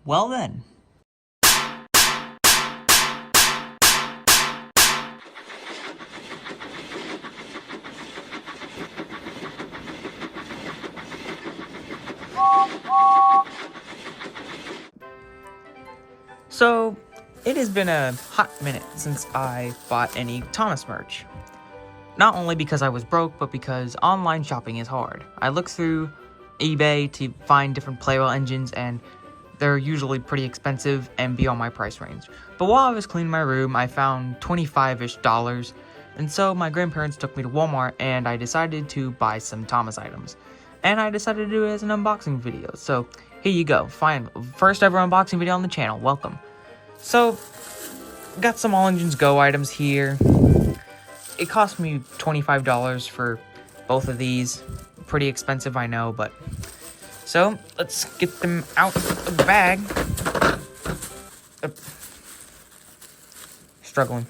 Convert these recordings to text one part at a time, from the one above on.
Well then. So, it has been a hot minute since I bought any Thomas merch. Not only because I was broke, but because online shopping is hard. I look through eBay to find different Playroll engines, and they're usually pretty expensive and beyond my price range. But while I was cleaning my room, I found $25-ish, and so my grandparents took me to Walmart, and I decided to buy some Thomas items. And I decided to do it as an unboxing video, so here you go. Fine, first ever unboxing video on the channel, welcome. So, got some All Engines Go items here. It cost me $25 for both of these. Pretty expensive, I know, but... So, let's get them out of the bag. Struggling.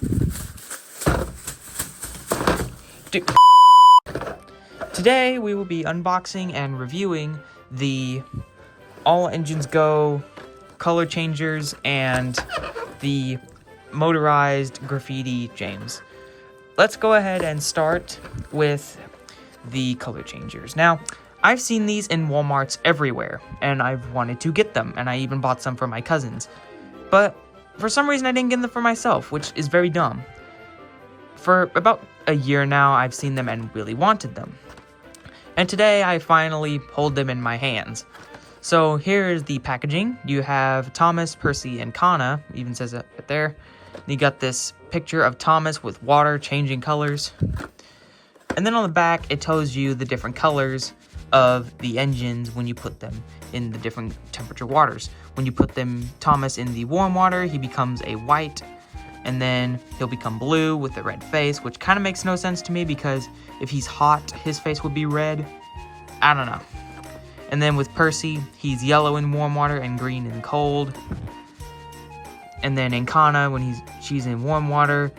Today, we will be unboxing and reviewing the All Engines Go color changers and the motorized Graffiti James. Let's go ahead and start with the color changers. Now, I've seen these in Walmarts everywhere, and I've wanted to get them, and I even bought some for my cousins. But for some reason, I didn't get them for myself, which is very dumb. For about a year now, I've seen them and really wanted them. And today, I finally hold them in my hands. So here is the packaging. You have Thomas, Percy, and Kana, even says it right there. You got this picture of Thomas with water changing colors. And then on the back, it tells you the different colors of the engines when you put them in the different temperature waters. When you put Thomas in the warm water, he becomes a white, and then he'll become blue with a red face, which kind of makes no sense to me because if he's hot, his face would be red. I don't know. And then with Percy, he's yellow in warm water and green in cold. And then in Kana, when she's in warm water,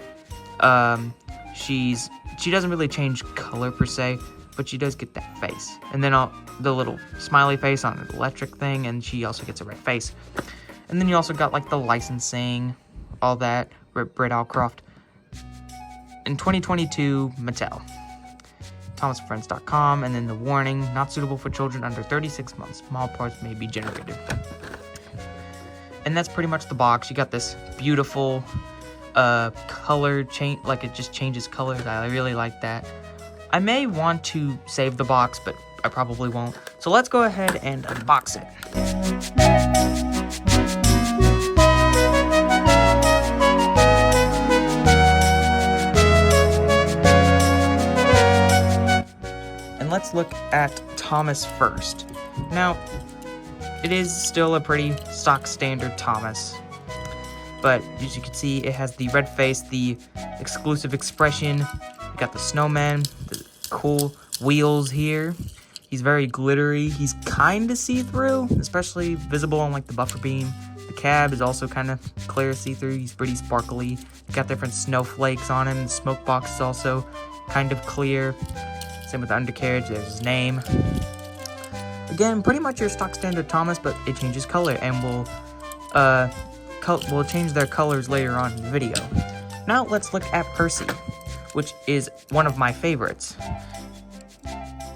she doesn't really change color per se, but she does get that face. And then the little smiley face on the electric thing, and she also gets a red face. And then you also got like the licensing, all that, Britt Alcroft. In 2022, Mattel. ThomasFriends.com, and then the warning, not suitable for children under 36 months. Small parts may be generated. And that's pretty much the box. You got this beautiful color change, like it just changes colors. I really like that. I may want to save the box, but I probably won't. So let's go ahead and unbox it. Let's look at Thomas first. Now, it is still a pretty stock standard Thomas, but as you can see, it has the red face, the exclusive expression. You got the snowman, the cool wheels here. He's very glittery. He's kind of see-through, especially visible on like the buffer beam. The cab is also kind of clear see-through. He's pretty sparkly. Got different snowflakes on him. The smoke box is also kind of clear. Same with the undercarriage, there's his name. Again, pretty much your stock standard Thomas, but it changes color, and we'll change their colors later on in the video. Now let's look at Percy, which is one of my favorites.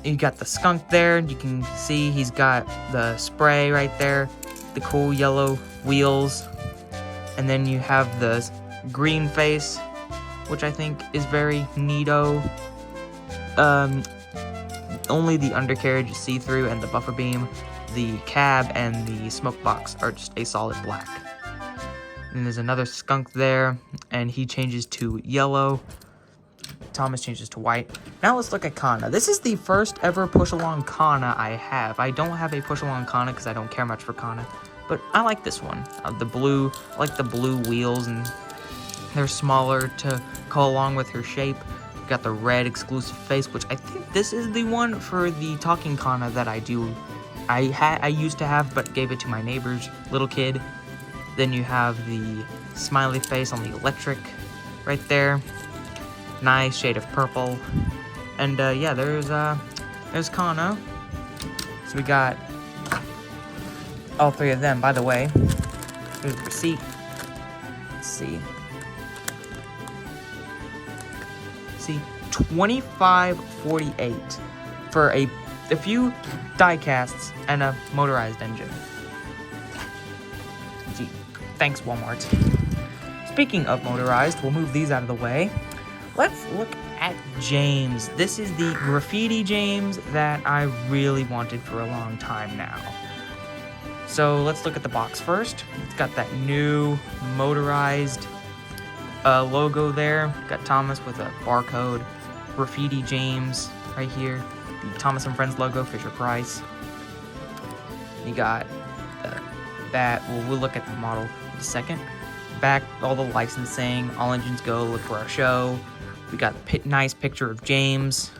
You got the skunk there, you can see he's got the spray right there, the cool yellow wheels, and then you have the green face, which I think is very neato. Only the undercarriage is see-through and the buffer beam, the cab, and the smoke box are just a solid black. And there's another skunk there, and he changes to yellow. Thomas changes to white. Now let's look at Kana. This is the first ever push-along Kana I have. I don't have a push-along Kana because I don't care much for Kana, but I like this one. I like the blue wheels, and they're smaller to go along with her shape. Got the red exclusive face, which I think this is the one for the talking Kana that I used to have, but gave it to my neighbor's little kid. Then you have the smiley face on the electric right there. Nice shade of purple. And yeah, there's Kana. So we got all three of them. By the way, here's the receipt. Let's see. See, $25.48 for a few die casts and a motorized engine. Gee, thanks, Walmart. Speaking of motorized, we'll move these out of the way. Let's look at James. This is the Graffiti James that I really wanted for a long time now. So let's look at the box first. It's got that new motorized logo there. Got Thomas with a barcode. Graffiti James right here. The Thomas and Friends logo, Fisher Price. You got that. We'll look at the model in a second. Back, all the licensing. All engines go. Look for our show. We got a nice picture of James.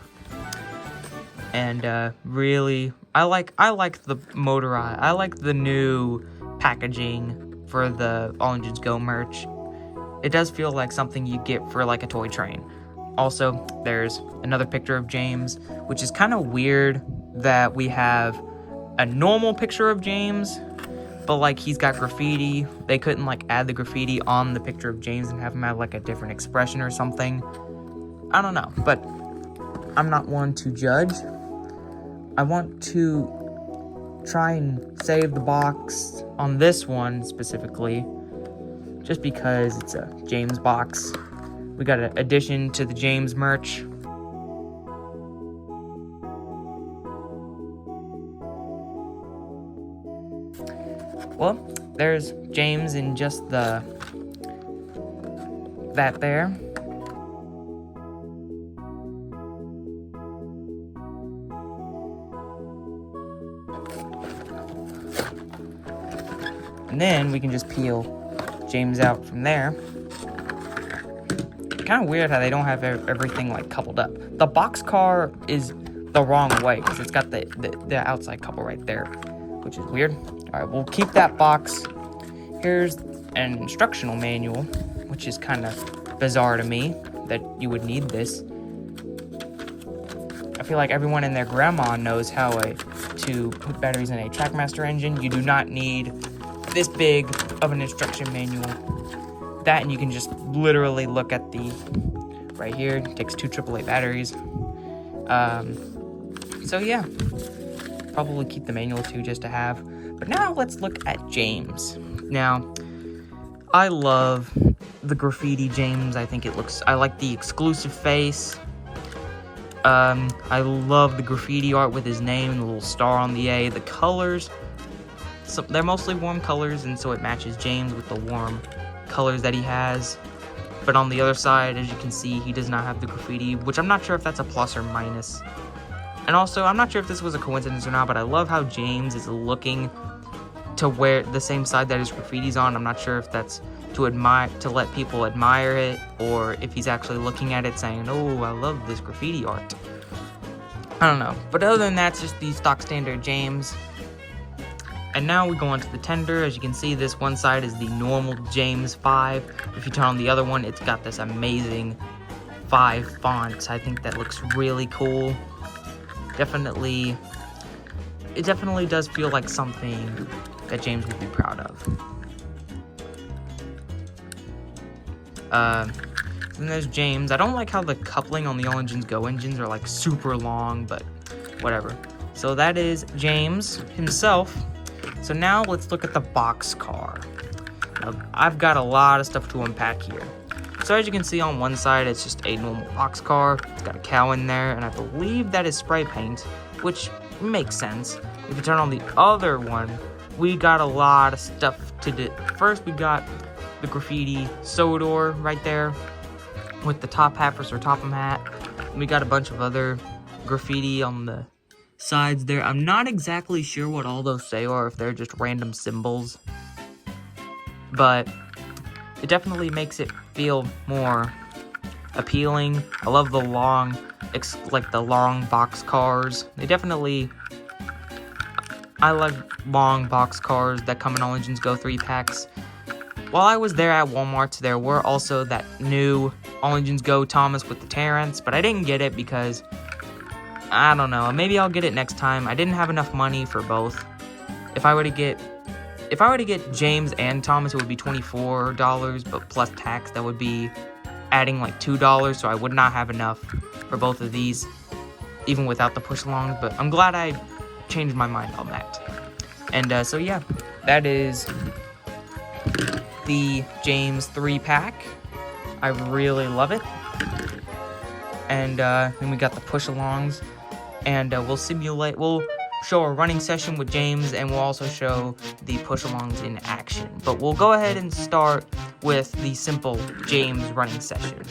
And really, I like the motorized. I like the new packaging for the All Engines Go merch. It does feel like something you get for like a toy train. Also, there's another picture of James, which is kind of weird that we have a normal picture of James, but like he's got graffiti. They couldn't like add the graffiti on the picture of James and have him have like a different expression or something. I don't know, but I'm not one to judge. I want to try and save the box on this one specifically, just because it's a James box. We got an addition to the James merch. Well, there's James in just that there. And then we can just peel James out from there. Kind of weird how they don't have everything like coupled up. The boxcar is the wrong way because it's got the outside couple right there, which is weird. All right, we'll keep that box. Here's an instructional manual, which is kind of bizarre to me that you would need this. I feel like everyone and their grandma knows how to put batteries in a Trackmaster engine. You do not need this big of an instruction manual. That, and you can just literally look at the right here. It takes 2 AAA batteries. So yeah, probably keep the manual too just to have. But now let's look at James. Now, I love the Graffiti James. I think it looks. I like the exclusive face. I love the graffiti art with his name and the little star on the A. The colors. So they're mostly warm colors, and so it matches James with the warm colors that he has. But on the other side, as you can see, he does not have the graffiti, which I'm not sure if that's a plus or minus. And also, I'm not sure if this was a coincidence or not, but I love how James is looking to wear the same side that his graffiti's on. I'm not sure if that's to let people admire it, or if he's actually looking at it saying, oh, I love this graffiti art. I don't know. But other than that, it's just the stock standard James. And now we go on to the tender. As you can see, this one side is the normal James 5. If you turn on the other one, it's got this amazing 5 font. I think that looks really cool. It definitely does feel like something that James would be proud of. Then there's James. I don't like how the coupling on the All Engines Go engines are like super long, but whatever. So that is James himself. So now let's look at the boxcar. Now, I've got a lot of stuff to unpack here. So as you can see on one side, it's just a normal boxcar. It's got a cow in there, and I believe that is spray paint, which makes sense. If you turn on the other one, we got a lot of stuff to do. First, we got the graffiti Sodor right there with the top hat for Sir Topham hat. We got a bunch of other graffiti on the sides there. I'm not exactly sure what all those say or if they're just random symbols, but it definitely makes it feel more appealing. I love the long, like the long box cars. I like long box cars that come in All Engines Go 3-packs. While I was there at Walmart, there were also that new All Engines Go Thomas with the Terrence, but I didn't get it because I don't know, maybe I'll get it next time. I didn't have enough money for both. If I were to get if I were to get James and Thomas, it would be $24, but plus tax, that would be adding like $2, so I would not have enough for both of these, even without the push-alongs, but I'm glad I changed my mind on that. And so yeah, that is the James 3-pack. I really love it. And then we got the push-alongs, and we'll show a running session with James, and we'll also show the push-alongs in action. But we'll go ahead and start with the simple James running session.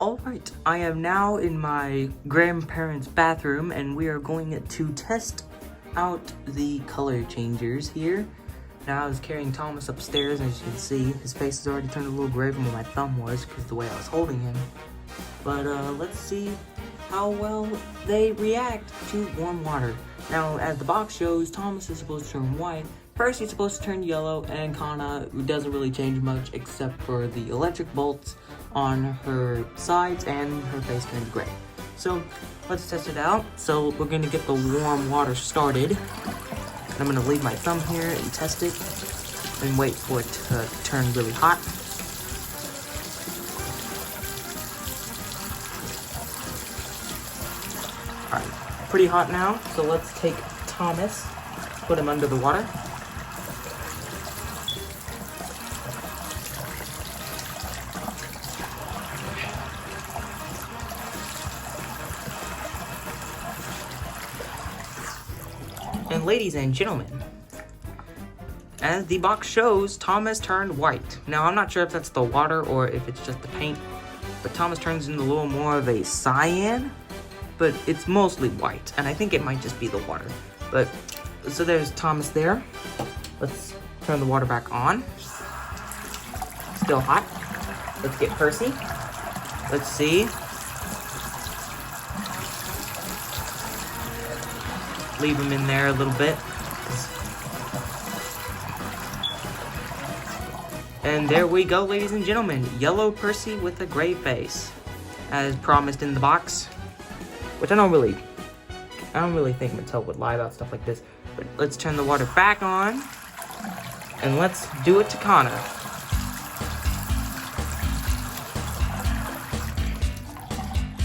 Alright, I am now in my grandparents' bathroom, and we are going to test out the color changers here. Now I was carrying Thomas upstairs, and as you can see, his face has already turned a little gray from where my thumb was, because the way I was holding him. But let's see how well they react to warm water. Now, as the box shows, Thomas is supposed to turn white, Percy's supposed to turn yellow, and Kana doesn't really change much except for the electric bolts on her sides, and her face turns gray. So let's test it out. So we're gonna get the warm water started. I'm gonna leave my thumb here and test it and wait for it to turn really hot. Alright, pretty hot now. So let's take Thomas, put him under the water. And ladies and gentlemen, as the box shows, Thomas turned white. Now, I'm not sure if that's the water or if it's just the paint, but Thomas turns into a little more of a cyan, but it's mostly white, and I think it might just be the water. But, so there's Thomas there. Let's turn the water back on. Still hot. Let's get Percy. Let's see. Leave him in there a little bit. And there we go, ladies and gentlemen. Yellow Percy with a gray face, as promised in the box. Which I don't really think Mattel would lie about stuff like this. But let's turn the water back on, and let's do it to Kana.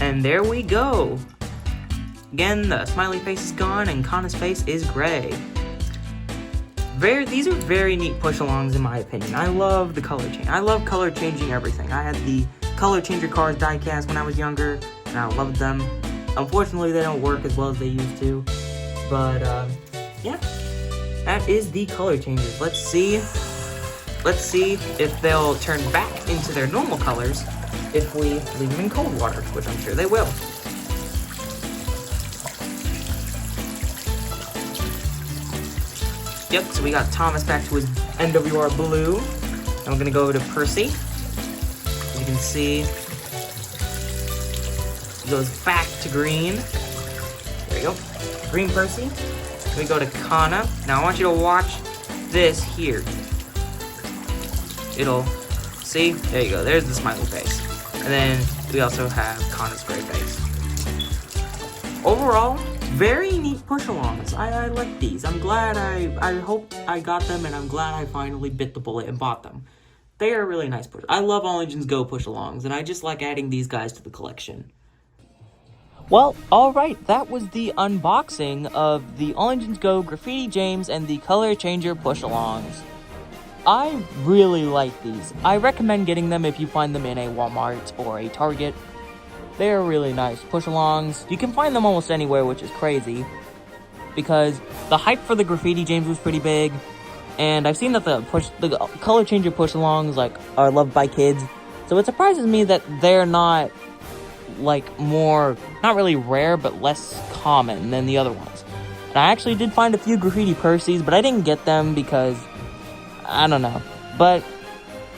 And there we go. Again, the smiley face is gone, and Kana's face is gray. These are very neat push-alongs in my opinion. I love the color change. I love color changing everything. I had the color changer cars die-cast when I was younger, and I loved them. Unfortunately, they don't work as well as they used to. But, yeah. That is the color changers. Let's see if they'll turn back into their normal colors if we leave them in cold water, which I'm sure they will. Yep, so we got Thomas back to his NWR blue. And we're gonna go to Percy. As you can see, he goes back to green. There you go. Green Percy. Then we go to Kana. Now I want you to watch this here. See? There you go. There's the smiley face. And then we also have Kana's gray face. Overall, very neat push-alongs. I like these. I'm glad I hope I got them, and I'm glad I finally bit the bullet and bought them. They are really nice push. I love All Engines Go push-alongs, and I just like adding these guys to the collection. Well, alright, that was the unboxing of the All Engines Go Graffiti James and the Color Changer push-alongs. I really like these. I recommend getting them if you find them in a Walmart or a Target. They are really nice push-alongs. You can find them almost anywhere, which is crazy, because the hype for the Graffiti James was pretty big, And I've seen that the color changer push-alongs, like, are loved by kids. So it surprises me that they're not, like, more, not really rare, but less common than the other ones. And I actually did find a few Graffiti Percys, but I didn't get them because, I don't know. But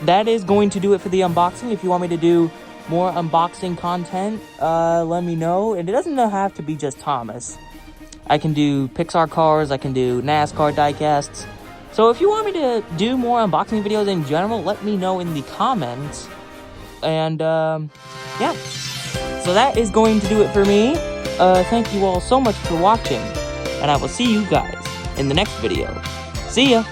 that is going to do it for the unboxing. If you want me to do more unboxing content, let me know. And it doesn't have to be just Thomas. I can do Pixar cars, I can do NASCAR diecasts. So if you want me to do more unboxing videos in general, let me know in the comments. And, yeah. So that is going to do it for me. Thank you all so much for watching. And I will see you guys in the next video. See ya!